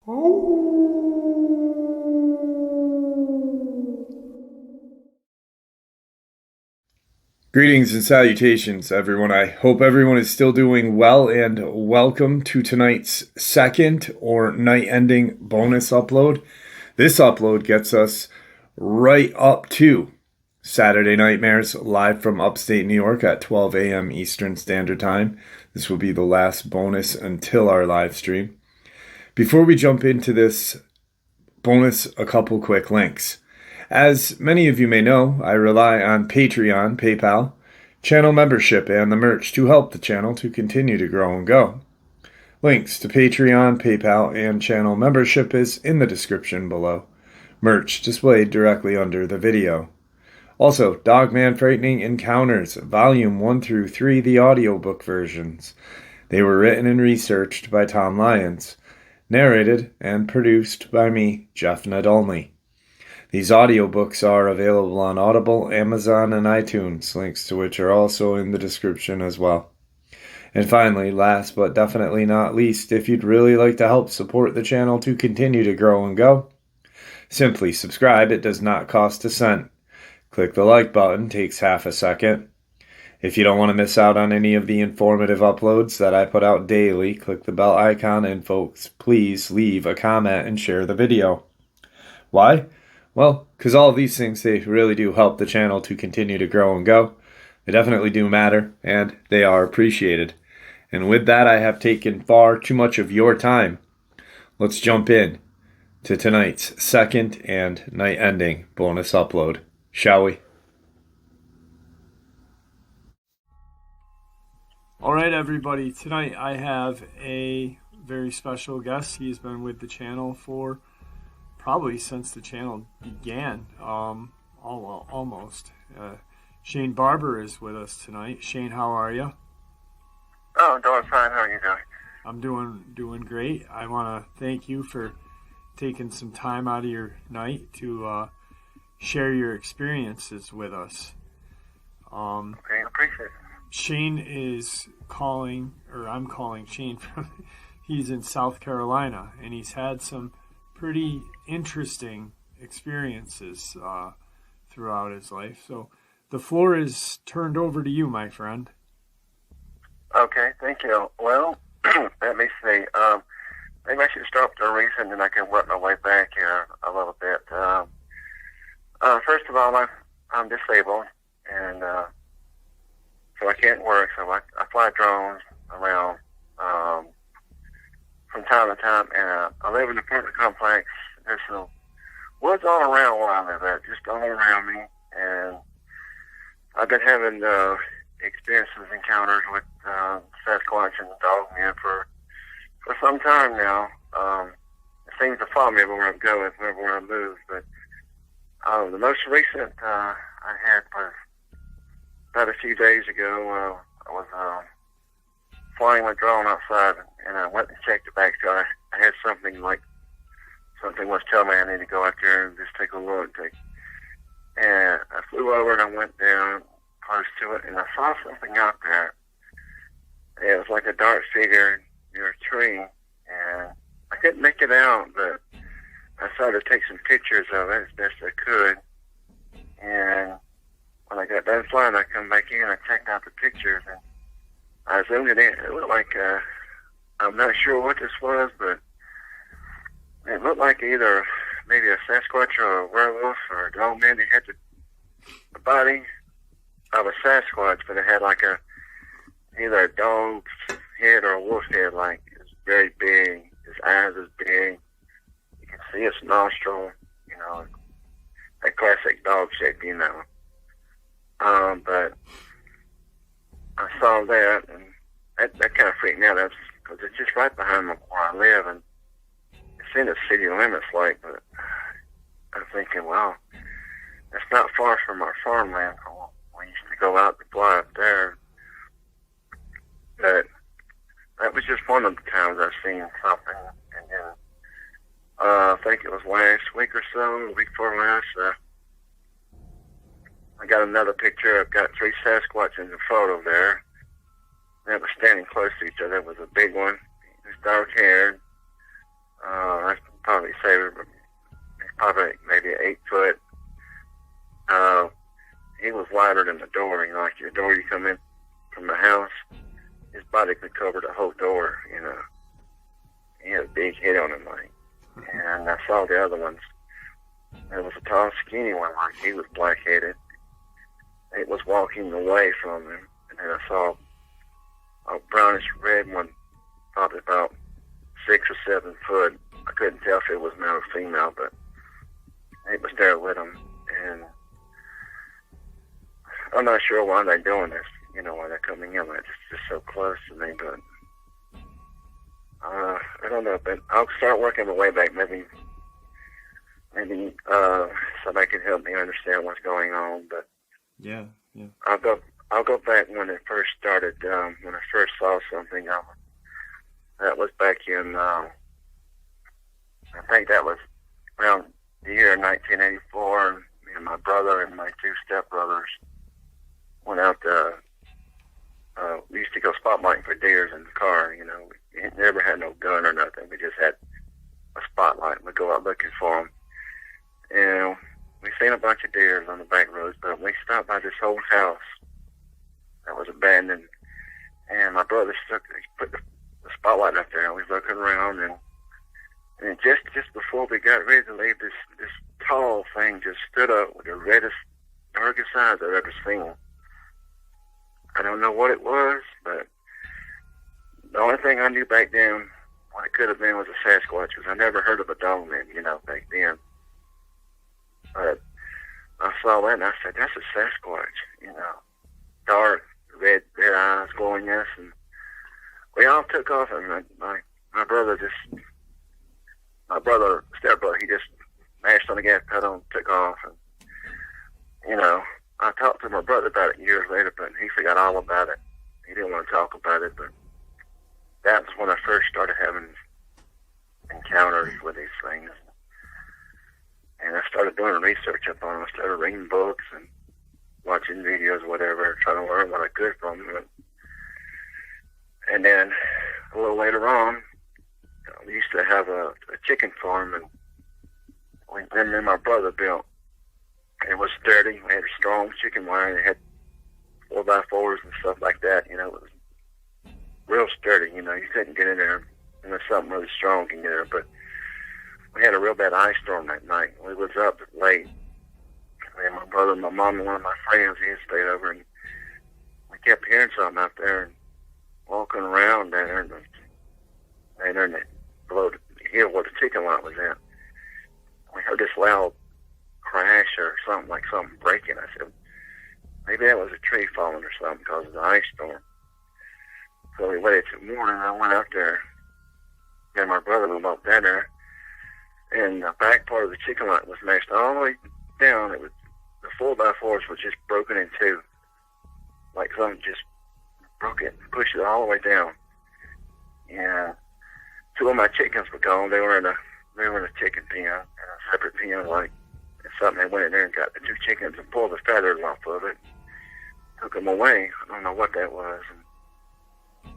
Greetings and salutations, everyone. I hope everyone is still doing well, and welcome to tonight's second or night-ending bonus upload. This upload gets us right up to Saturday Nightmares live from upstate New York at 12 a.m. Eastern Standard Time. This will be the last bonus until our live stream. Before we jump into this bonus, a couple quick links. As many of you may know, I rely on Patreon, PayPal, channel membership, and the merch to help the channel to continue to grow and go. Links to Patreon, PayPal, and channel membership is in the description below. Merch displayed directly under the video. Also, Dogman Frightening Encounters, Volume 1 through 3, the audiobook versions. They were written and researched by Tom Lyons, narrated and produced by me, Jeff Nadolny. These audiobooks are available on Audible, Amazon, and iTunes, links to which are also in the description as well. And finally, last but definitely not least, if you'd really like to help support the channel to continue to grow and go, simply subscribe. It does not cost a cent. Click the like button, takes half a second. If you don't want to miss out on any of the informative uploads that I put out daily, click the bell icon, and folks, please leave a comment and share the video. Why? Well, because all of these things, they really do help the channel to continue to grow and go. They definitely do matter, and they are appreciated. And with that, I have taken far too much of your time. Let's jump in to tonight's second and night-ending bonus upload, shall we? All right, everybody. Tonight I have a very special guest. He's been with the channel for probably since the channel began, almost. Shane Barber is with us tonight. Shane, how are you? Oh, I'm doing fine. How are you doing? I'm doing great. I want to thank you for taking some time out of your night to share your experiences with us. Okay, I appreciate it. Shane is calling, or I'm calling Shane from. He's in South Carolina, and he's had some pretty interesting experiences throughout his life. So the floor is turned over to you, my friend. Okay, thank you. Well, let me see. Maybe I should start with the reason, and I can work my way back here a little bit. First of all, I'm disabled, and so I can't work. So I fly drones around from time to time, and I live in an apartment complex. There's some woods all around where I live at, just all around me, and I've been having experiences, encounters with Sasquatch and Dogman for some time now. It seems to follow me everywhere I go, everywhere I move. But the most recent I had was about a few days ago. I was flying my drone outside, and I went and checked the back. So I had something was telling me I need to go out there and just take a look. And I flew over and I went down close to it, and I saw something out there. It was like a dark figure near a tree, and I couldn't make it out, but I started to take some pictures of it as best I could. And when I got done flying, I come back in, I checked out the pictures, and I zoomed it in. It looked like, I'm not sure what this was, but it looked like either maybe a Sasquatch or a werewolf or a Dogman. It had the body of a Sasquatch, but it had like either a dog's head or a wolf's head. Like, it's very big. His eyes is big. You can see his nostril, that classic dog shape, But I saw that, and that kind of freaked me out. Because it's just right behind where I live, and it's in the city limits, but I'm thinking, wow, that's not far from our farmland. We used to go out to fly up there. But that was just one of the times I've seen something. And then I think it was last week or so, the week before last, I got another picture. I've got 3 Sasquatch in the photo there. They were standing close to each other. It was a big one. He was dark-haired. I covered in the door. You know, like your door you come in from the house, his body could cover the whole door, you know. He had a big head on him, like. And I saw the other ones. There was a tall, skinny one, like he was black-headed. It was walking away from him, and then I saw a brownish red one, probably about 6 or 7 foot. I couldn't tell if it was male or female, but it was there with him. And I'm not sure why they're doing this, you know, why they're coming in. It's just so close to me, but I don't know. But I'll start working my way back, maybe somebody can help me understand what's going on. But yeah. I'll go back when it first started. When I first saw something, that was back in I think that was around the year 1984. Me and my brother and my 2 stepbrothers went out to. We used to go spotlighting for deers in the car. You know, we never had no gun or nothing. We just had a spotlight. We'd go out looking for them. And we seen a bunch of deers on the back roads, but we stopped by this old house that was abandoned. And my brother put the spotlight up there, and we was looking around, and just before we got ready to leave, this tall thing just stood up with the reddest, darkest eyes I've ever seen. I don't know what it was, but the only thing I knew back then what it could have been was a Sasquatch, because I never heard of a Dogman, you know, back then. But I saw that and I said, that's a Sasquatch, you know. Dark, red eyes glowing us, and we all took off, and my stepbrother, he just mashed on the gas pedal and took off, and, you know, I talked to my brother about it years later, but he forgot all about it. He didn't want to talk about it, but that was when I first started having encounters with these things. And I started doing research up on them. I started reading books and watching videos, whatever, trying to learn what I could from them. And then a little later on, we used to have a chicken farm, and me and my brother built. It was sturdy. We had a strong chicken wire. It had 4x4s and stuff like that. You know, it was real sturdy. You know, you couldn't get in there unless something really strong can get there. But we had a real bad ice storm that night. We was up late. And my brother, my mom, and one of my friends, he had stayed over, and we kept hearing something out there and walking around there in below the hill where the chicken lot was at. We heard this loud crash or something, like something breaking. I said, maybe that was a tree falling or something because of the ice storm. So we waited till morning, and I went out there, and my brother went up there, and the back part of the chicken lot was mashed all the way down. It was, the 4x4s were just broken in two, like something just broke it and pushed it all the way down. And 2 of my chickens were gone. They were in a chicken pen, in a separate pen, like, and something had went in there and got the 2 chickens and pulled the feathers off of it, took them away. I don't know what that was. And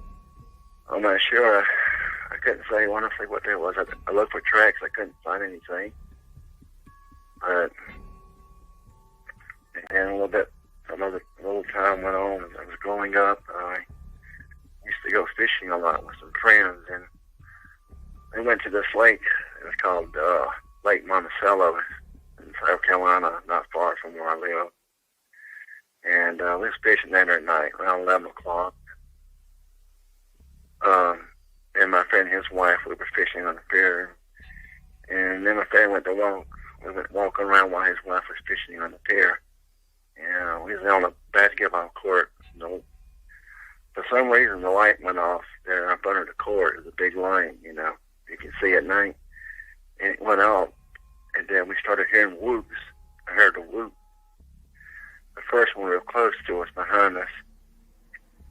I'm not sure. I couldn't say honestly what that was. I looked for tracks. I couldn't find anything. But and a little time went on as I was growing up. I used to go fishing a lot with some friends, and we went to this lake. It was called Lake Monticello in South Carolina, not far from where I live. And we was fishing there at night, around 11 o'clock. And my friend and his wife, we were fishing on the pier. And then my friend went to walk. We went walking around while his wife was fishing on the pier. And we was on a basketball court. For some reason, the light went off there up under the court. It was a big line, you know. You can see at night. And it went out. And then we started hearing whoops. I heard a whoop. The first one real close to us, behind us.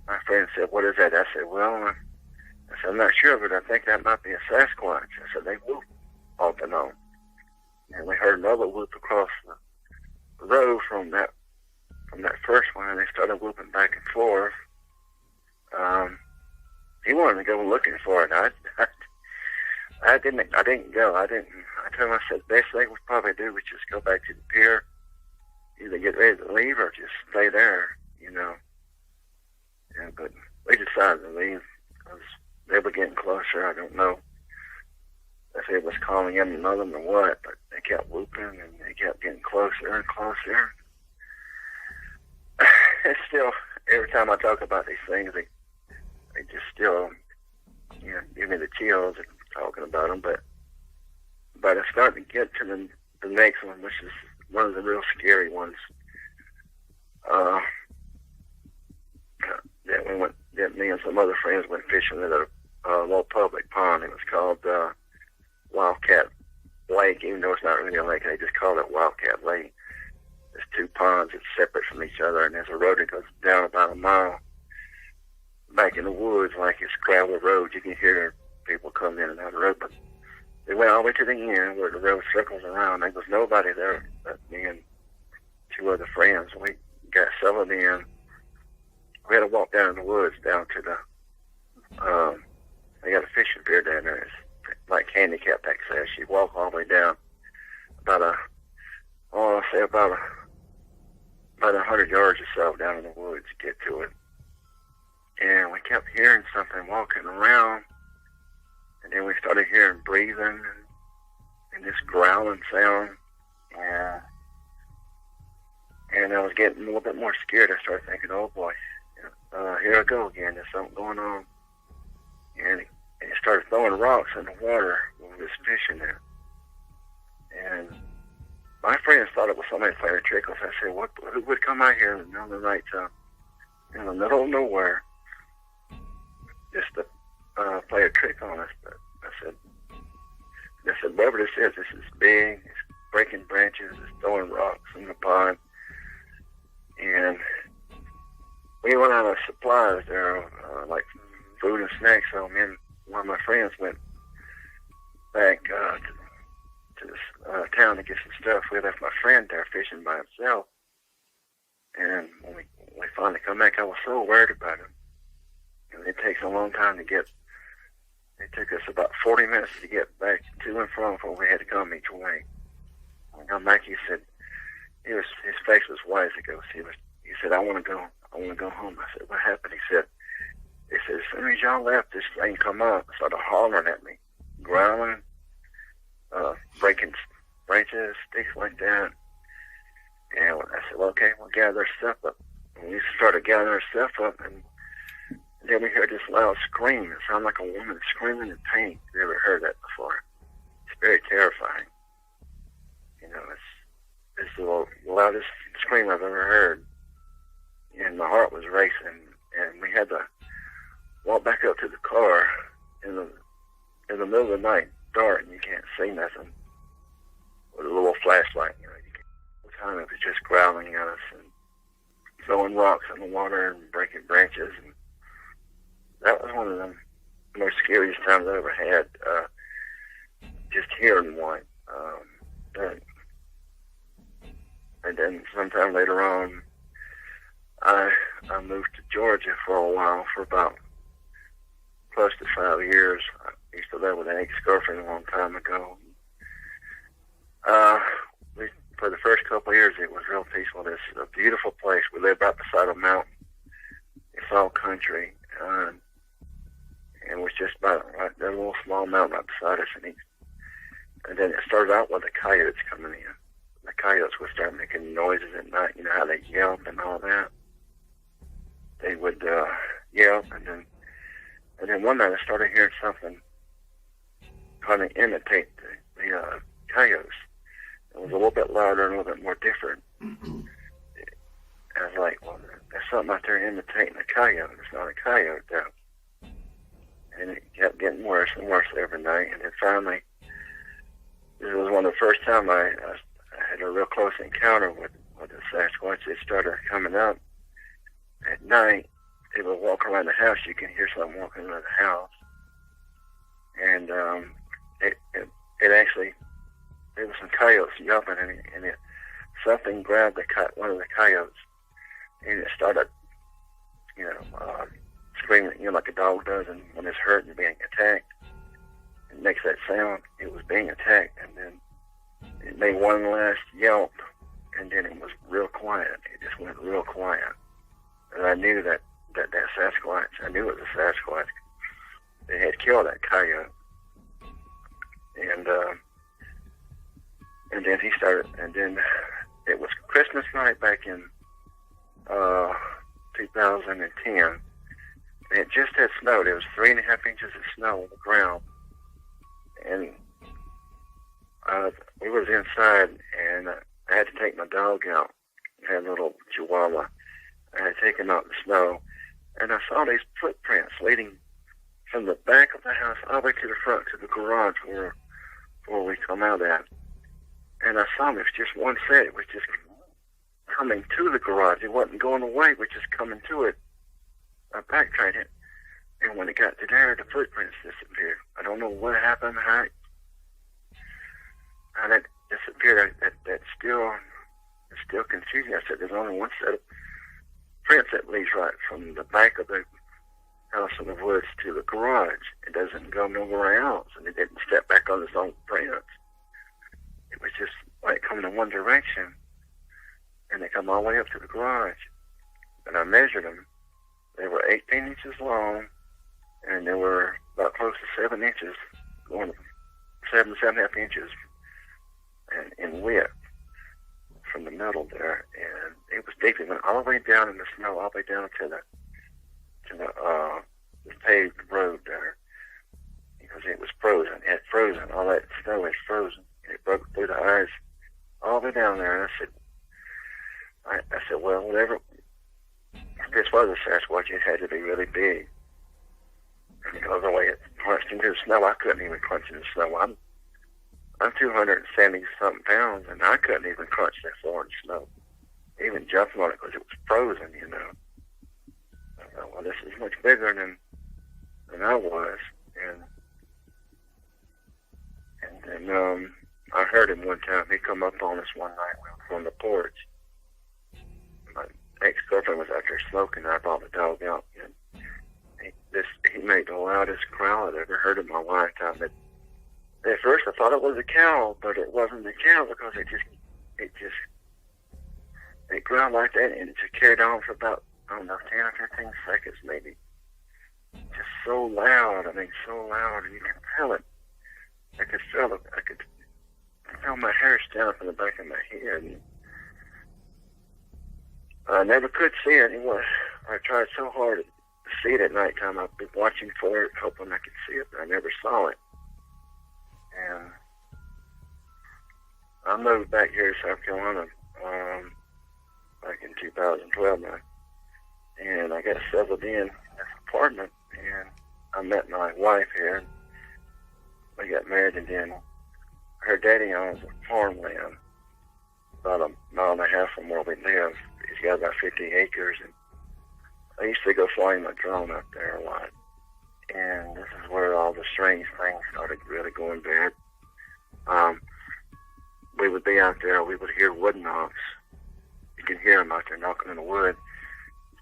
My friend said, "What is that?" I said, I'm not sure, but I think that might be a Sasquatch. I said, they whoop off and on. And we heard another whoop across the road from that first one, and they started whooping back and forth. He wanted to go looking for it. I didn't go. I told him, I said, the best thing we probably do was just go back to the pier either get ready to leave or just stay there, you know. Yeah, but we decided to leave because they were getting closer. I don't know if it was calling in another or what, but they kept whooping and they kept getting closer and closer. It's still, every time I talk about these things, they just still, you know, give me the chills talking about them. But it's starting to get to the next one, which is one of the real scary ones. That me and some other friends went fishing at a little public pond. It was called Wildcat Lake, even though it's not really a lake. They just call it Wildcat Lake. There's two ponds that's separate from each other, and there's a road that goes down about a mile back in the woods, like it's gravel road. You can hear people come in and out of the road, but they went all the way to the end where the road circles around. There was nobody there but me and two other friends. We got settled in. We had to walk down in the woods down to the, they got a fishing pier down there. It's like handicap access. You walk all the way down about 100 yards or so down in the woods to get to it. And we kept hearing something walking around, and then we started hearing breathing and this growling sound. And I was getting a little bit more scared. I started thinking, oh boy, here I go again. There's something going on. And it started throwing rocks in the water when we was fishing there. And my friends thought it was somebody playing tricks. I said, who would come out here in the middle of the night time, in the middle of nowhere, just to play a trick on us? But I said, whatever this is big. It's breaking branches. It's throwing rocks in the pond. And we went out of supplies there, like food and snacks. So me and one of my friends went back to this town to get some stuff. We left my friend there fishing by himself. And when we finally come back, I was so worried about him. And it takes a long time to get. It took us about 40 minutes to get back to and from before we had to come each way. When we got back, he said, his face was white as a ghost. He said, I want to go home. I said, what happened? He said, as soon as y'all left, this thing come up, started hollering at me, growling, breaking branches, sticks like that. And I said, well, okay, we'll gather our stuff up. And we started gathering our stuff up, and then we heard this loud scream. It sounded like a woman screaming in pain. You ever heard that before? It's very terrifying. You know, it's the loudest scream I've ever heard. And my heart was racing, and we had to walk back up to the car in the middle of the night, dark, and you can't see nothing, with a little flashlight. You know, the time it was just growling at us and throwing rocks in the water and breaking branches, and that was one of the most scariest times I ever had. Just hearing one. And then sometime later on, I moved to Georgia for a while, for about close to 5 years. I used to live with an ex-girlfriend a long time ago. For the first couple of years, it was real peaceful. It's a beautiful place. We lived right beside a mountain. It's all country. And it was just about right there, a little small mountain right beside us. And then it started out with the coyotes coming in. The coyotes would start making noises at night. You know how they yelp and all that? They would yelp, and then one night I started hearing something kind of imitate the coyotes. It was a little bit louder and a little bit more different. I was like, well, there's something out there imitating a coyote. It's not a coyote, though. And it kept getting worse and worse every night. And then finally, this was one of the first time I had a real close encounter with the Sasquatch. It started coming up at night. They would walk around the house. You can hear something walking around the house. And it actually, there was some coyotes yelping, and something grabbed one of the coyotes, and it started, screaming, like a dog does, and when it's hurt and being attacked, it makes that sound. It was being attacked, and then it made one last yelp, and then it was real quiet. It just went real quiet. And I knew that Sasquatch, I knew it was a Sasquatch. They had killed that coyote. And then he started, and then it was Christmas night back in 2010. And it just had snowed. It was 3.5 inches of snow on the ground. And we was inside, and I had to take my dog out. I had a little chihuahua. I had taken out the snow, and I saw these footprints leading from the back of the house all the way to the front, to the garage where we come out at. And I saw them. It was just one set. It was just coming to the garage. It wasn't going away. It was just coming to it. I backtracked it. And when it got to there, the footprints disappeared. I don't know what happened, how that disappeared. That's still confusing. I said, there's only one set of prints that leads right from the back of the house in the woods to the garage. It doesn't go nowhere else. And it didn't step back on its own prints. It was just like coming in one direction. And they come all the way up to the garage. And I measured them. They were 18 inches long, and they were about close to 7 inches, going 7.5 inches in width from the middle there. And it was deep. It went all the way down in the snow, all the way down to the paved road there, because it was frozen. It had frozen. All that snow was frozen. It broke through the ice all the way down there. And I said, well, whatever. If this was a Sasquatch, it had to be really big. Because the way it crunched into the snow, I couldn't even crunch in the snow. I'm 270-something pounds, and I couldn't even crunch that far in the snow. Even jumping on it because it was frozen, you know. I thought, well, this is much bigger than I was. And then I heard him one time. He come up on us one night. We were on the porch. My ex-girlfriend was out there smoking. I brought the dog out, and he made the loudest growl I'd ever heard in my lifetime. At first, I thought it was a cow, but it wasn't a cow because it growled like that, and it just carried on for about, I don't know, 10 or 15 seconds maybe. Just so loud. I mean, so loud, and you can feel it. I could feel it. I could feel my hair stand up in the back of my head. And I never could see it anymore. I tried so hard to see it at nighttime. I've been watching for it, hoping I could see it, but I never saw it. And I moved back here to South Carolina back in 2012 now. And I got settled in this apartment, and I met my wife here. We got married, and then her daddy owns a farmland about a mile and a half from where we live. He's got about 50 acres, and I used to go flying my drone up there a lot. And this is where all the strange things started really going bad. We would be out there, we would hear wood knocks. You can hear them out there knocking in the wood,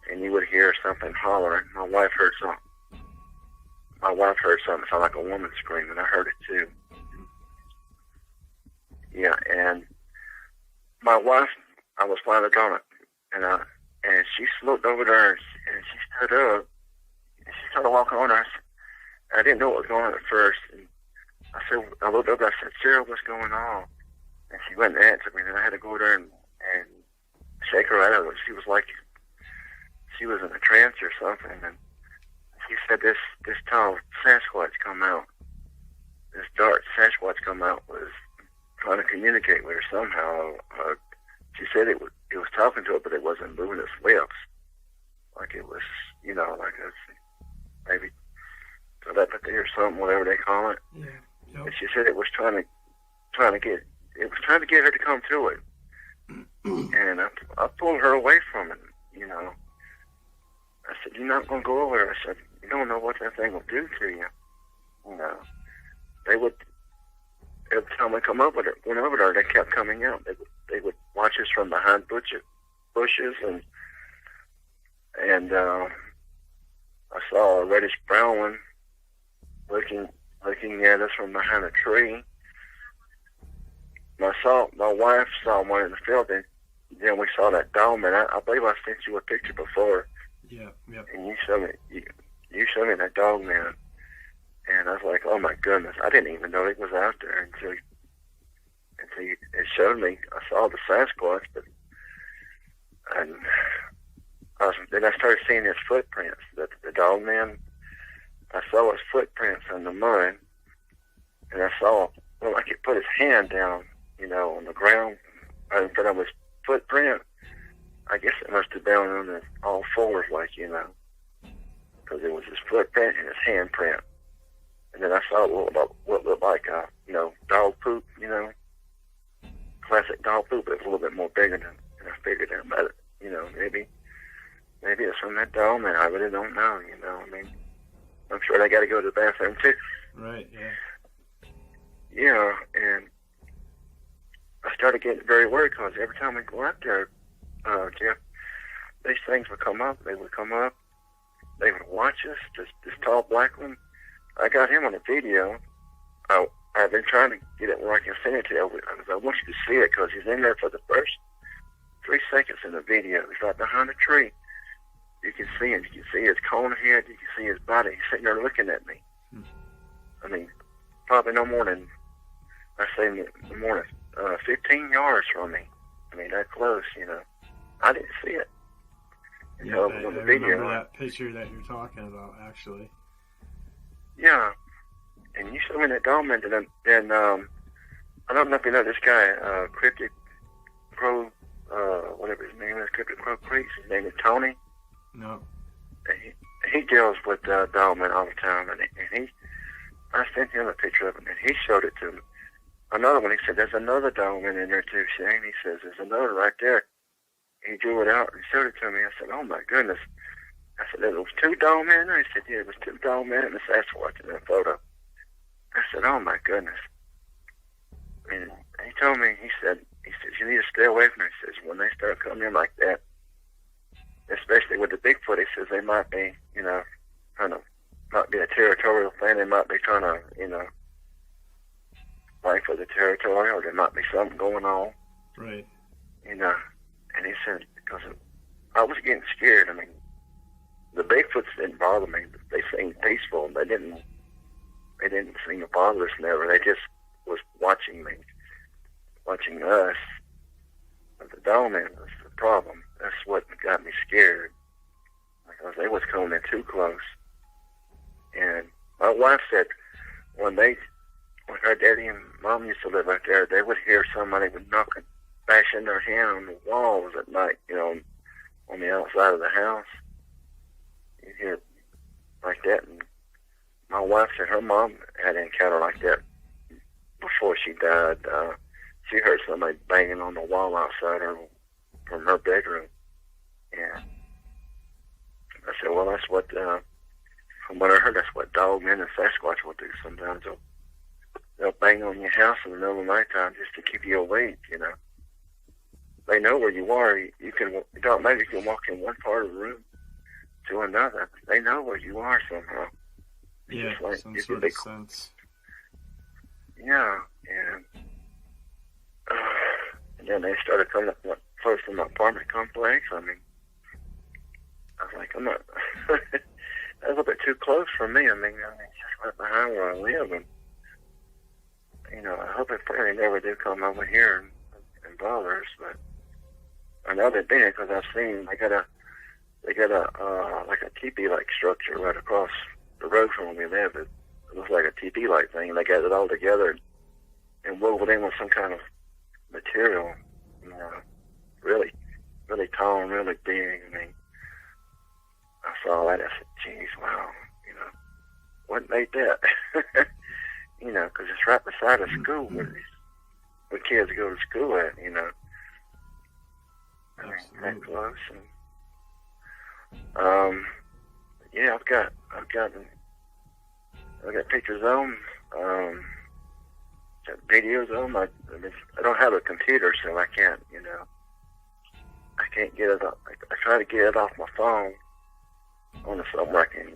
and you would hear something hollering. My wife heard something. It sounded like a woman screaming. I heard it too. Yeah, and my wife, I was flying the drone, and she looked over there, and she stood up, and she started walking on us. I didn't know what was going on at first, and I looked over, I said, Sarah, what's going on? And she went and answered me, and I had to go there and shake her out of it. She was like, she was in a trance or something, and she said this tall Sasquatch come out, this dark Sasquatch come out, was trying to communicate with her somehow. She said it was talking to her, but it wasn't moving its lips. Like it was, you know, like a, maybe telepathy or something, whatever they call it. Yeah. Yep. And she said it was trying to get her to come to it. And I pulled her away from it, you know. I said, you're not going to go over there. I said, you don't know what that thing will do to you. You know, every time we went over there, they kept coming out. They would watch us from behind bushes, and I saw a reddish brown one looking at us from behind a tree. My wife saw one in the field, and then we saw that Dogman. I believe I sent you a picture before. Yeah, yeah. And you showed me that Dogman, and I was like, oh my goodness, I didn't even know it was out there until it showed me. I saw the Sasquatch, and then I started seeing his footprints. The Dogman, I saw his footprints in the mud, and I saw, well, like he put his hand down, on the ground right in front of his footprint. I guess it must have been on his all fours, because it was his footprint and his handprint. And then I saw what looked like, dog poop, classic dog poop, but it was a little bit more bigger than I figured out about it. Maybe it's from that dog, man. I really don't know, I'm sure they got to go to the bathroom too. Right, yeah. Yeah, and I started getting very worried because every time we go out there, Jeff, these things would come up. They would watch us, this tall black one. I got him on a video. I've been trying to get it where I can send it to you. I want you to see it because he's in there for the first 3 seconds in the video. He's right behind a tree. You can see him. You can see his cone head. You can see his body. He's sitting there looking at me. I mean, probably no more than, I say no more than 15 yards from me. I mean, that close, I didn't see it. Yeah, I remember that picture that you're talking about, actually. Yeah. And you showed me that Dogman, then I don't know if you know this guy, Cryptid Crow, whatever his name is, Cryptid Crow Creeks. His name is Tony. No. And he deals with Dogman all the time, and I sent him a picture of him, and he showed it to me. Another one, he said, there's another Dogman in there too, Shane. He says, there's another right there. He drew it out and showed it to me. I said, oh my goodness. I said, there was 2 Dogmen in there? He said, yeah, it was 2 Dogmen and a Sasquatch in that photo. I said, oh my goodness. And he told me, he said, you need to stay away from it. He says, when they start coming in like that, especially with the Bigfoot, he says they might be, might be a territorial thing. They might be trying to, fight for the territory, or there might be something going on. Right. And he said, because I was getting scared. I mean, the Bigfoots didn't bother me. They seemed peaceful. They didn't seem to bother us never. They just was watching me, watching us. But the Dogman was the problem. That's what got me scared, because they was coming in too close. And my wife said when her daddy and mom used to live out there, they would hear somebody would bashing their hand on the walls at night, on the outside of the house. You hear like that. And my wife said her mom had an encounter like that before she died. She heard somebody banging on the wall outside her from her bedroom. And I said, well, that's what, from what I heard, that's what Dogman and Sasquatch will do sometimes. They'll bang on your house in the middle of the nighttime just to keep you awake, They know where you are. It don't matter if you can walk in one part of the room to another. They know where you are somehow. Yeah, some sort of sense. Yeah, and then they started coming up close to my apartment complex. I mean, I was like, I'm not. That's a little bit too close for me. I mean, it's just right behind where I live, and I hope and pray they never do come over here and bother us. But I know they've been here because I've seen they got a like a teepee-like structure right across the road from where we live. It looks like a teepee-like thing. They got it all together and wove it in with some kind of material. Really, really tall and really big. I mean, I saw that. I said, "Geez, wow, what made that?" Because it's right beside a school where kids go to school at. I mean, that close. And, yeah, I've got pictures of them. Got videos of them. I don't have a computer, so I can't. I can't get it off. I try to get it off my phone on somewhere I can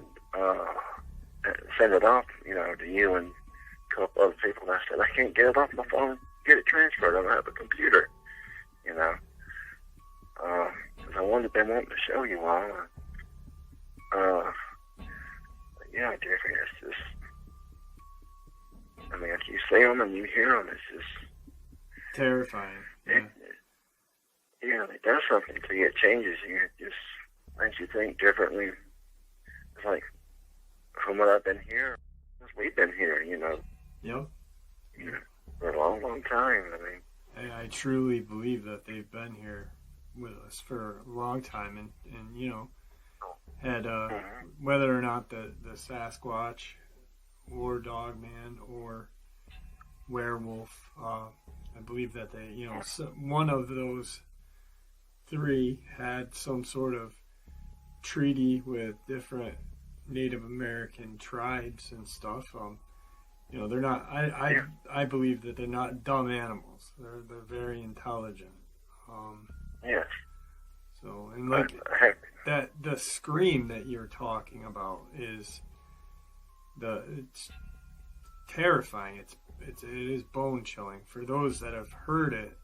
send it off, to you and a couple other people. I said I can't get it off my phone. Get it transferred. I don't have a computer, because I wanted been wanting to show you all. Yeah, Jeffrey, it's just, I mean, if you see them and you hear them, it's just terrifying. Yeah. It does something to you. It changes you. It just makes you think differently. It's like, from what I've been here, we've been here, Yep. For a long, long time. I mean, I truly believe that they've been here with us for a long time, and had whether or not the Sasquatch or Dogman or werewolf, I believe that they, one of those three had some sort of treaty with different Native American tribes and stuff. They're not. I believe that they're not dumb animals. They're very intelligent. Yes. So, and like that, the scream that you're talking about it's terrifying. It is bone chilling. For those that have heard it,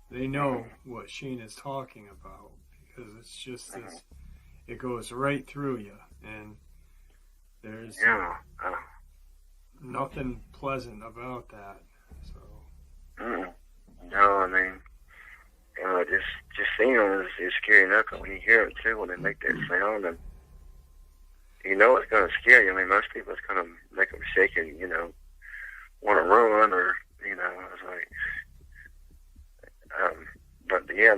they know what Shane is talking about, because it's just this. It goes right through you, and there's nothing pleasant about that. So. No, I mean, just seeing them is scary enough. When you hear it too, when they make that sound, and it's going to scare you. I mean, most people, it's going to make them shake and want to run, or it's like, but yeah,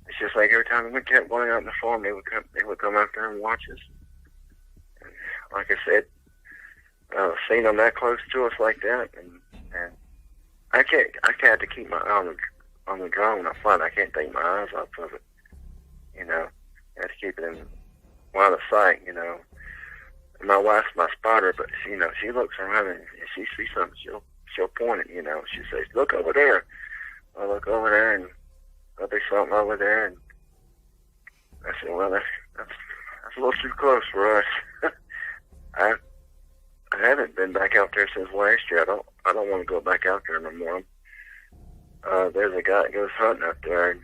it's just like every time we kept going out in the farm, they would come out there and watch us. And like I said, seeing them that close to us like that, and I have to keep my eye on the drone when I fly. I can't take my eyes off of it. I have to keep it in line of sight. And my wife's my spotter, but she looks around, and if she sees something, she'll point it. She says, "Look over there." I look over there, and there'll be something over there, and I said, "Well, that's a little too close for us." I haven't been back out there since last year. I don't want to go back out there no more. There's a guy that goes hunting up there, and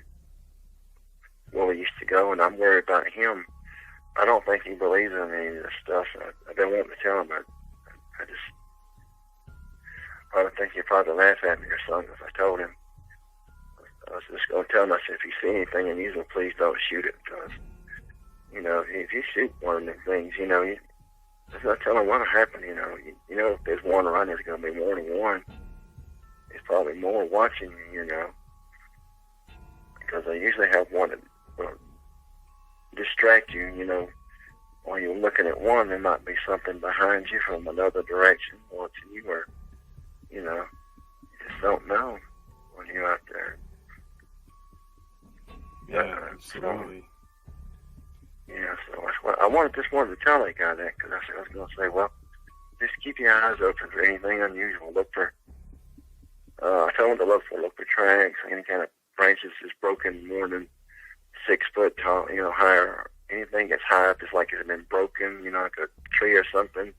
we used to go, and I'm worried about him. I don't think he believes in any of this stuff. I've been wanting to tell him, but I would think he'd probably laugh at me or something if I told him. I was just going to tell him, I said, if you see anything unusual, please don't shoot it, because, if you shoot one of them things, there's no telling what'll happen, if there's one around, there's going to be more than one. There's probably more watching you, because they usually have one that will distract you, while you're looking at one. There might be something behind you from another direction watching you, or, you just don't know when you're out there. Yeah, absolutely. So I just wanted to tell that guy that, because I was going to say, well, just keep your eyes open for anything unusual. Look for, I told him to look for tracks, any kind of branches that's broken more than 6 foot tall, higher. Anything that's high up is like it's been broken, like a tree or something.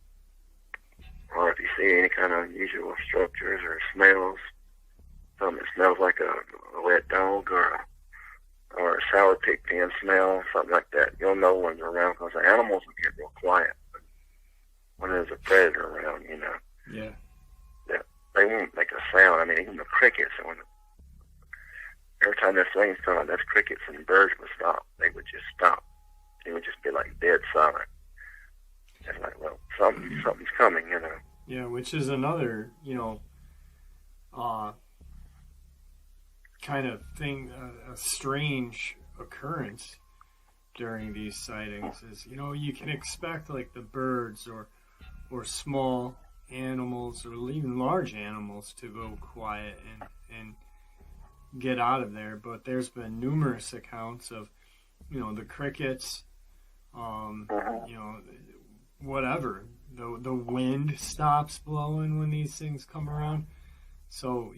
Or if you see any kind of unusual structures or smells, something that smells like a wet dog or a sour pig pen smell, something like that, you'll know when they're around, because the animals will get real quiet when there's a predator around, Yeah. They won't make a sound. I mean, even the crickets, every time this thing's coming, that's crickets, and birds would stop. They would just stop. It would just be like dead silent. It's like, well, something's coming, Yeah, which is another, kind of thing, a strange occurrence during these sightings is, you can expect like the birds or small animals or even large animals to go quiet and get out of there, but there's been numerous accounts of, the crickets, whatever, the wind stops blowing when these things come around. So,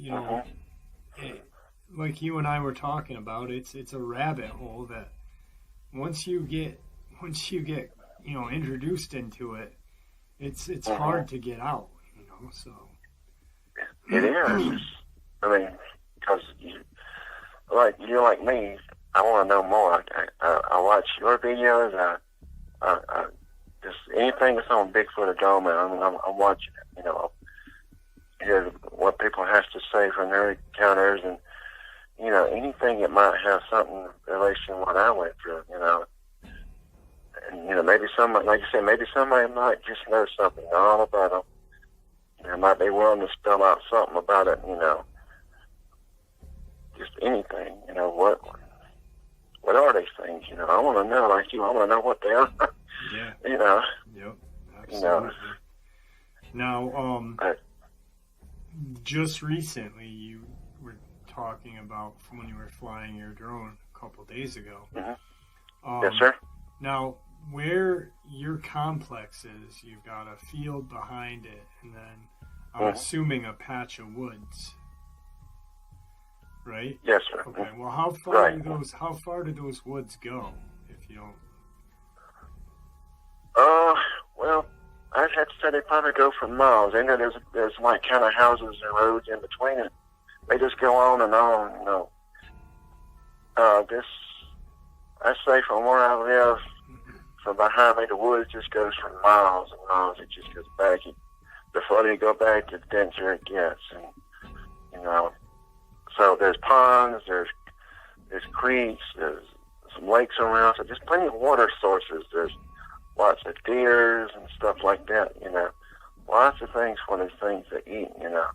like you and I were talking about, it's a rabbit hole that once you get introduced into it, it's hard to get out, so it is. I mean, because like you're like me, I want to know more. I watch your videos. I just anything that's on Bigfoot or Dogman, I'm watching it. You know, hear what people have to say from their encounters, and you know, anything that might have something in relation to what I went through. You know, and you know, maybe somebody, like you said, maybe somebody might just know something all about them. They might be willing to spell out something about it. You know, just anything. You know, what are these things? You know, I want to know, like you, I want to know what they are. Yeah. You know. Yep. Absolutely. You know. Now, just recently, you were talking about from when you were flying your drone a couple days ago. Mm-hmm. Yes, sir. Now, where your complex is, you've got a field behind it, and then I'm assuming a patch of woods, right? Yes, sir. Okay. Well, how far do those woods go? If you don't. Well, I'd have to say they probably go for miles. And there's like kind of houses and roads in between it. They just go on and on. You know. I say from where I live, from behind me, the woods just goes for miles and miles. It just goes back. The further you go back, the denser it gets. And, you know, so there's ponds, there's creeks, there's some lakes around. So there's plenty of water sources. There's lots of deers and stuff like that, you know. Lots of things for these things to eat, you know.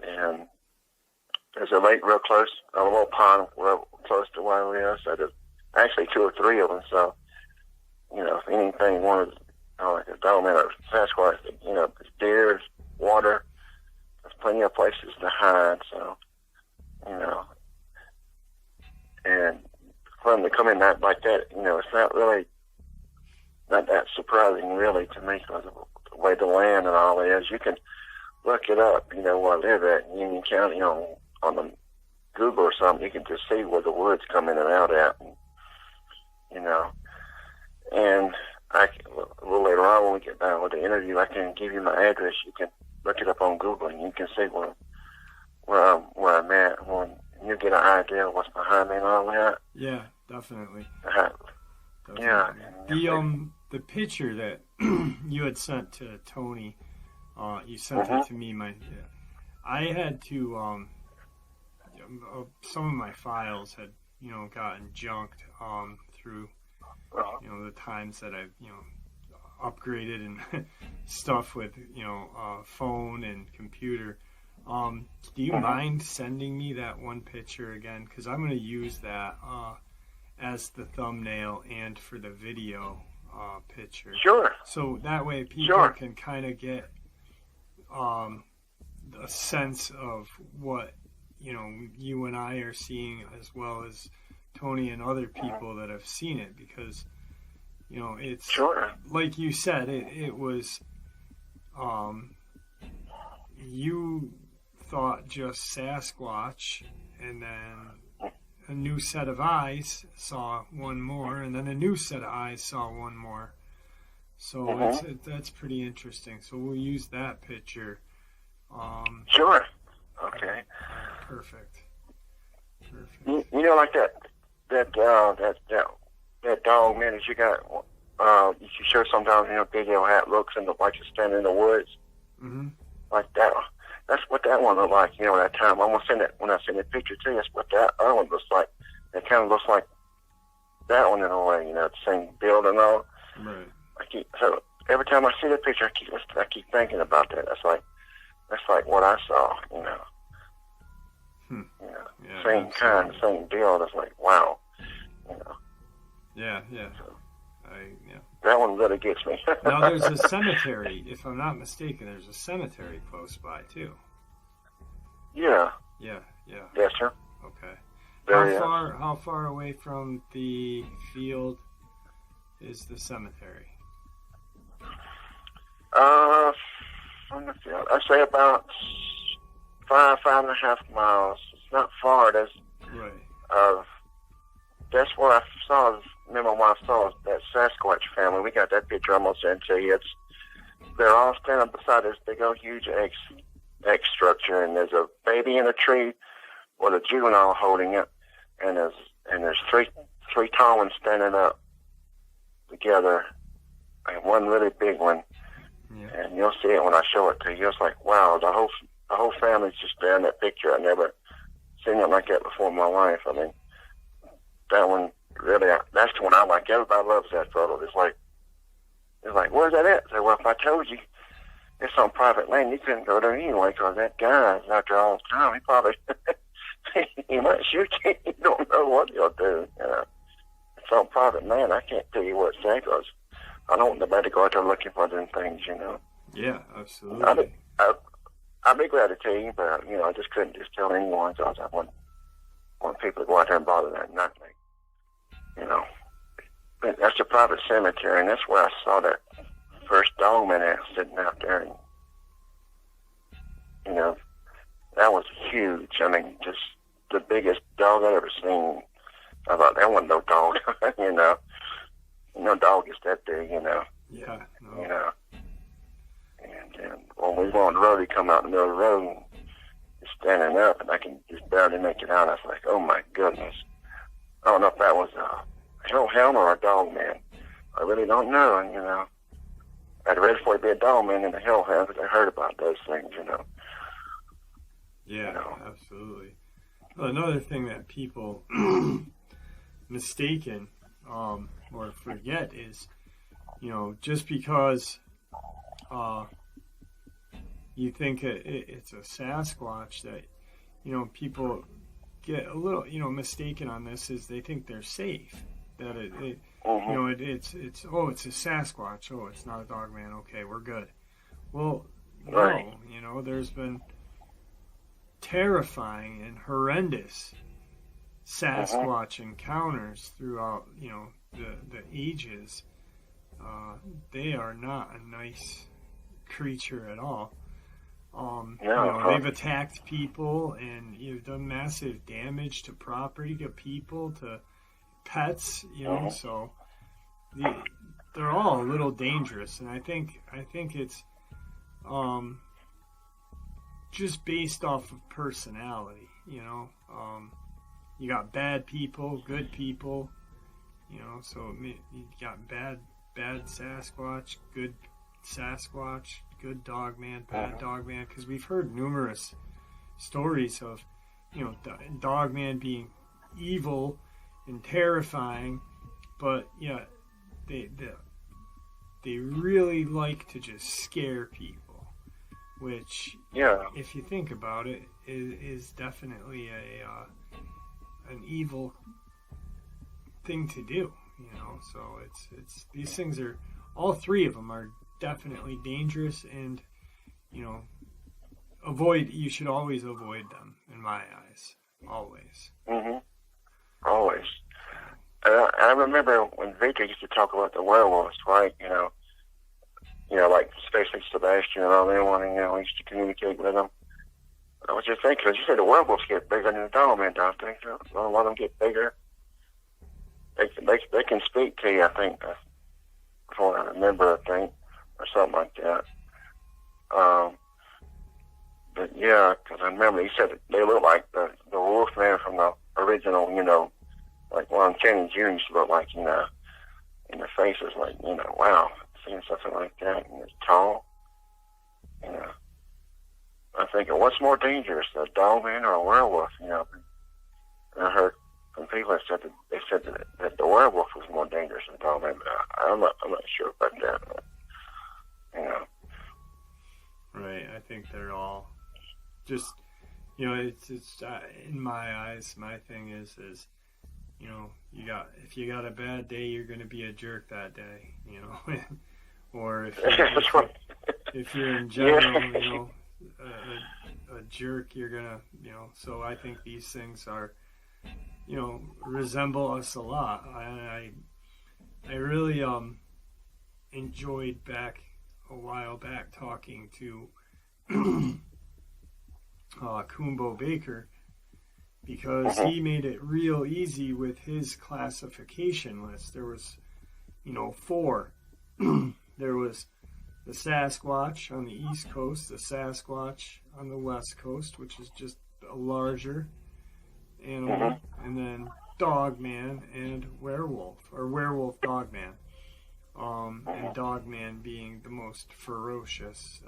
And there's a lake real close, a little pond real close to where we are. So there's actually 2 or 3 of them. So, you know, if anything wanted, like a Dogman or Sasquatch, you know, there's deer, water, there's plenty of places to hide. So, you know, and for them to come in that like that, you know, it's not that surprising really to me because of the way the land and all is. You can look it up, you know, where I live at in Union County on the Google or something. You can just see where the woods come in and out at, and, you know. And a little later on when we get done with the interview, I can give you my address. You can look it up on Google and you can see where I'm at. When you get an idea of what's behind me and all that. Yeah, definitely. Definitely. Yeah. The picture that you had sent to Tony, you sent it to me. I had to some of my files had gotten junked through the times that I've upgraded and stuff with phone and computer. Do you mind sending me that one picture again? Because I'm going to use that as the thumbnail and for the video picture. Sure. So that way people can kind of get a sense of what you and I are seeing, as well as Tony and other people that have seen it, because it's like you said, it was you thought just Sasquatch, and then a new set of eyes saw one more, and then a new set of eyes saw one more. So that's pretty interesting. So we'll use that picture. Sure. Okay. Perfect. You know, like that dog, man, that you got. You show sometimes video how it looks and like you're standing in the woods. Mm-hmm. Like that. That's what that one looked like. That time. I'm gonna send it when I send the picture to you. That's what that other one looks like. It kind of looks like that one in a way. The same build and all. Right. So every time I see the picture, I keep thinking about that. That's like what I saw. Yeah, same kind, same build. It's like wow. Yeah. So, that one really gets me. Now there's a cemetery, if I'm not mistaken. There's a cemetery close by too. Yeah. Yes, sir. Okay. How far away from the field is the cemetery? From the field, I say about 5.5 miles. It's not far. That's right. That's where I saw. Remember when I saw that Sasquatch family? We got that picture I'm gonna send to you. They're all standing beside this big old huge X structure, and there's a baby in a tree with a juvenile holding it, and there's three tall ones standing up together, and one really big one. Yeah. And you'll see it when I show it to you. It's like, wow, the whole family's just there in that picture. I never seen it like that before in my life. I mean, that one really, that's the one I like. Everybody loves that photo. It's like, where's that at? I say, well, if I told you it's on private land, you couldn't go there anyway, because that guy is out there all the time. He probably, he might shoot you. You don't know what he'll do. You know, it's on private land. I can't tell you what it's at, because I don't want nobody to go out there looking for them things, you know. Yeah, absolutely. I'd be glad to tell you, but, you know, I just couldn't just tell anyone, because I want people to go out there and bother that nothing. You know, but that's a private cemetery, and that's where I saw that first Dogman sitting out there. And, you know, that was huge. I mean, just the biggest dog I'd ever seen. I thought, that wasn't no dog, you know. No dog is that big, you know. Yeah. No. You know. And when we were on the road, he come out in the middle of the road, and he's standing up, and I can just barely make it out. I was like, oh my goodness. I don't know if that was a hellhound or a Dogman. I really don't know, and, you know. I'd ready for it to be a Dogman and a hellhound, because I heard about those things, you know. Yeah, you know. Absolutely. Well, another thing that people mistaken or forget is, you know, just because you think it's a Sasquatch, that, you know, people get a little, you know, mistaken on this, is they think they're safe. That you know, it's oh, it's a Sasquatch. Oh, it's not a Dogman. Okay, we're good. Well, no, right. You know, there's been terrifying and horrendous Sasquatch encounters throughout, you know, the ages. They are not a nice creature at all. You know, they've attacked people, and you've done massive damage to property, to people, to pets, you know, so they're all a little dangerous, and I think it's just based off of personality, you know. You got bad people, good people, you know, so you got bad Sasquatch, good Dogman, bad Dogman, because we've heard numerous stories of, you know, Dogman being evil and terrifying, but yeah, they really like to just scare people, which, if you think about it, is definitely an evil thing to do, you know. So it's these things are, all three of them are definitely dangerous, and, you know, you should always avoid them, in my eyes, always. Always. I remember when Vika used to talk about the werewolves, right? You know, like especially Sebastian and all them, you know, he used to communicate with them. I was just thinking, because you said the werewolves get bigger than the Dogman, don't they? A lot of them get bigger. They can speak to you, I think, from what I remember, I think, or something like that. But yeah, because I remember he said they look like the Wolfman from the original, you know, like Lon Chaney Jr. used to look like, you know, in the faces, like, you know, wow, seeing something like that, and it's tall, you know. I'm thinking, what's more dangerous, a Dogman or a werewolf, you know? And I heard from people that said that the werewolf was more dangerous than the Dogman, but I'm not sure about that, but, you know. Right, I think they're all just, you know, it's in my eyes, my thing is, you know, if you got a bad day, you're going to be a jerk that day, you know, or if you're in general, you know, a jerk, you're gonna, you know. So I think these things are, you know, resemble us a lot. I really enjoyed a while back talking to Kumbo Baker, because he made it real easy with his classification list. There was, you know, 4. There was the Sasquatch on the East Coast, the Sasquatch on the West Coast, which is just a larger, animal, and then Dogman and Werewolf, or Werewolf Dogman. And Dogman being the most ferocious,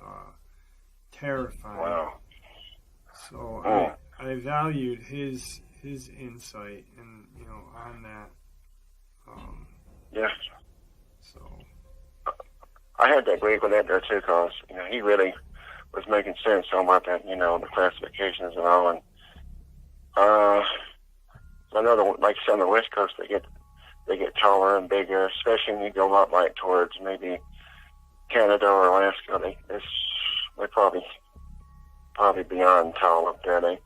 terrifying. Wow. So I valued his insight and on that. Yes. So I had to agree with that there too, because he really was making sense on about that, the classifications and all. And I know like on the West Coast, they get taller and bigger, especially when you go up like towards maybe Canada or Alaska. They're probably beyond tall up there. They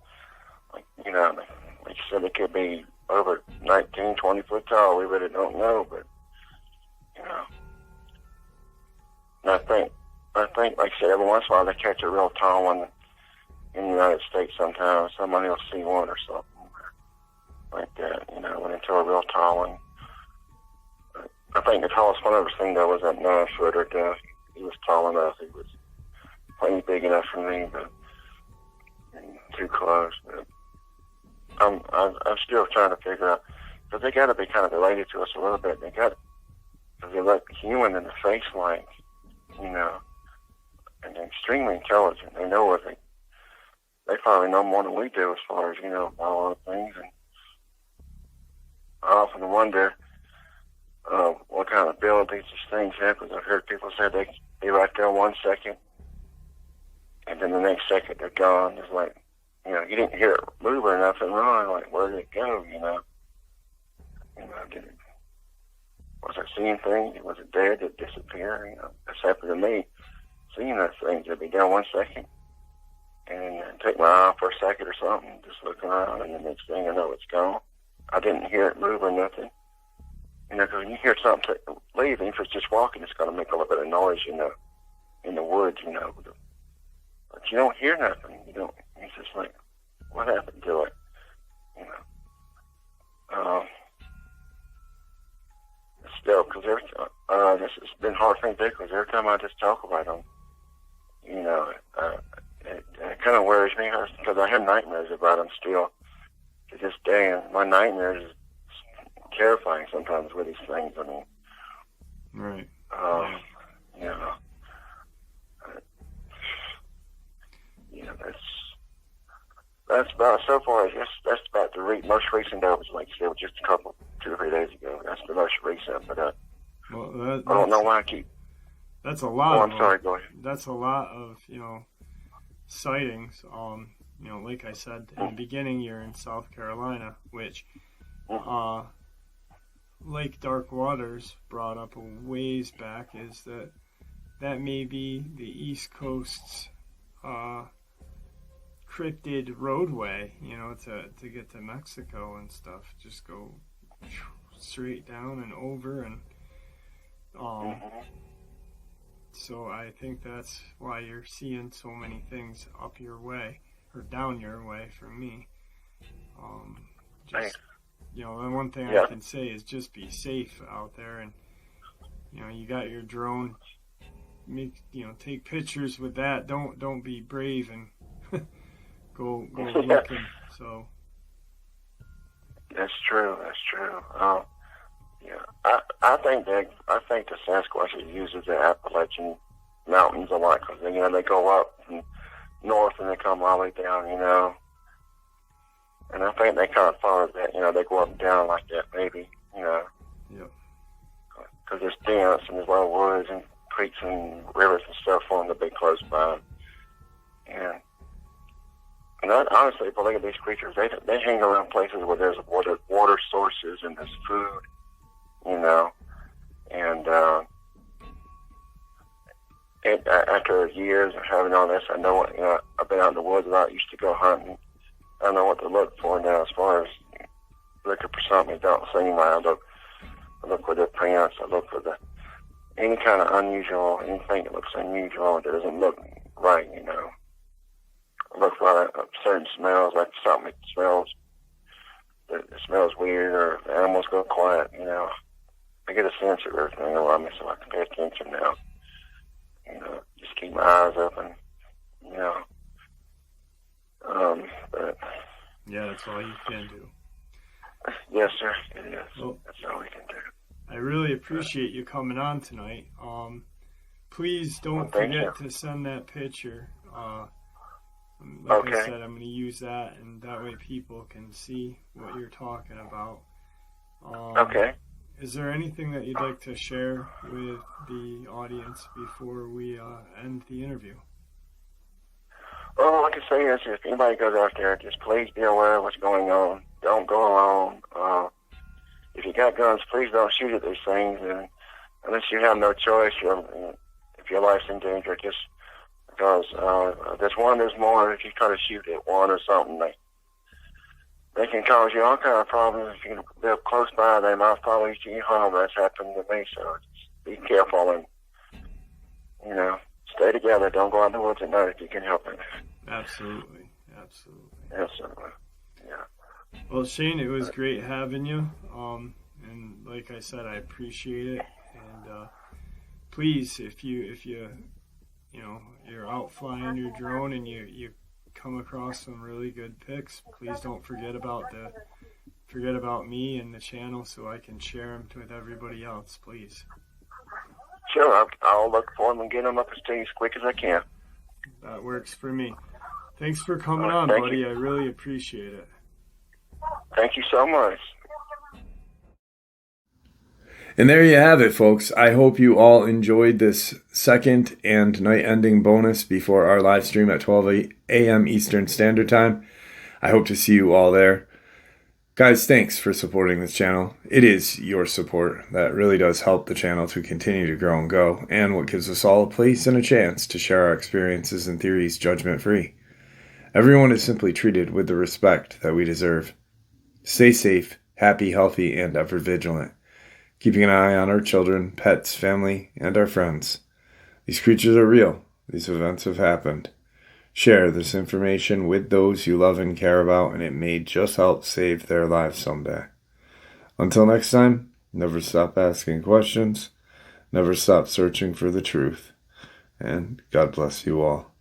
like you said, they could be over 19, 20 foot tall. We really don't know, but and I think, like I said, every once in a while they catch a real tall one in the United States. Sometimes somebody will see one or something like that. Went into a real tall one. I think the tallest one I've ever seen though was that 9-footer. He was tall enough. He was plenty big enough for me, but too close. But I'm still trying to figure out, because they got to be kind of related to us a little bit. Because they look human in the face, like and they're extremely intelligent. They know everything. They probably know more than we do as far as about a lot of things. And I often wonder what kind of abilities these things have, because I've heard people say they be right there 1 second, and then the next second they're gone. It's like, you didn't hear it move or nothing wrong. Like, where did it go? Was it seeing things? Was it dead? Did it disappear? That's happened to me. Seeing that thing, it'd be down 1 second, and take my eye off for a second or something, just looking around, and the next thing I know, it's gone. I didn't hear it move or nothing. Because when you hear something leave, even if it's just walking, it's going to make a little bit of noise, in the woods, But you don't hear nothing. You don't. It's just like, what happened to it? Still, because this has been hard for me to do, because every time I just talk about them, it kind of worries me, because I have nightmares about them still to this day, and my nightmares is terrifying sometimes with these things. I mean, right. That's about, so far, that's about the most recent that was, like I said, just a couple, 2 or 3 days ago. That's the most recent, but I don't know why I keep. That's a lot. Oh, I'm sorry, go ahead. That's a lot of, sightings. Like I said in the beginning, you're in South Carolina, which Lake Dark Waters brought up a ways back, is that may be the East Coast's cryptid roadway, to get to Mexico and stuff. Just go straight down and over, and so I think that's why you're seeing so many things up your way or down your way. For me, the one thing I can say is just be safe out there, and you got your drone. Take pictures with that. Don't be brave and go looking. So that's true. I think the Sasquatch uses the Appalachian Mountains a lot, because they go up from north and they come all the way down. And I think they kind of follow that. They go up and down like that, maybe. Yep. Because there's dense and there's a lot of woods and creeks and rivers and stuff formed to be close by. And I honestly believe these creatures, they hang around places where there's water sources and there's food, and after years of having all this, I know what, I've been out in the woods a lot, used to go hunting. I know what to look for now as far as looking for something that don't seem right. I look for their prints, I look for any kind of unusual, anything that looks unusual that doesn't look right, I look for certain smells, like something that smells weird, or the animals go quiet, I get a sense of everything around me, so I can pay attention now. Just keep my eyes open, but Yeah, that's all you can do. Yes, sir. It is. Well, that's all we can do. I really appreciate you coming on tonight. Please don't forget to send that picture. Like I said, I'm going to use that, and that way people can see what you're talking about. Okay. Is there anything that you'd like to share with the audience before we end the interview? Well, all I can say is if anybody goes out there, just please be aware of what's going on. Don't go alone. If you got guns, please don't shoot at these things. And unless you have no choice, if your life's in danger, just because there's more. If you try to shoot at one or something, they can cause you all kind of problems. If you live close by, they might follow you to your home. That's happened to me, so just be careful and, stay together. Don't go out in the woods at night if you can help it. Absolutely. Yeah. Well, Shane, it was great having you. And like I said, I appreciate it. And please, if you're out flying your drone and you come across some really good pics, please don't forget about me and the channel so I can share them with everybody else, please. Sure, I'll look for them and get them up to you as quick as I can. That works for me. Thanks for coming on, buddy. I really appreciate it. Thank you so much. And there you have it, folks. I hope you all enjoyed this second and night-ending bonus before our live stream at 12 a.m. Eastern Standard Time. I hope to see you all there. Guys, thanks for supporting this channel. It is your support that really does help the channel to continue to grow and go, and what gives us all a place and a chance to share our experiences and theories judgment-free. Everyone is simply treated with the respect that we deserve. Stay safe, happy, healthy, and ever vigilant, keeping an eye on our children, pets, family, and our friends. These creatures are real. These events have happened. Share this information with those you love and care about, and it may just help save their lives someday. Until next time, never stop asking questions, never stop searching for the truth, and God bless you all.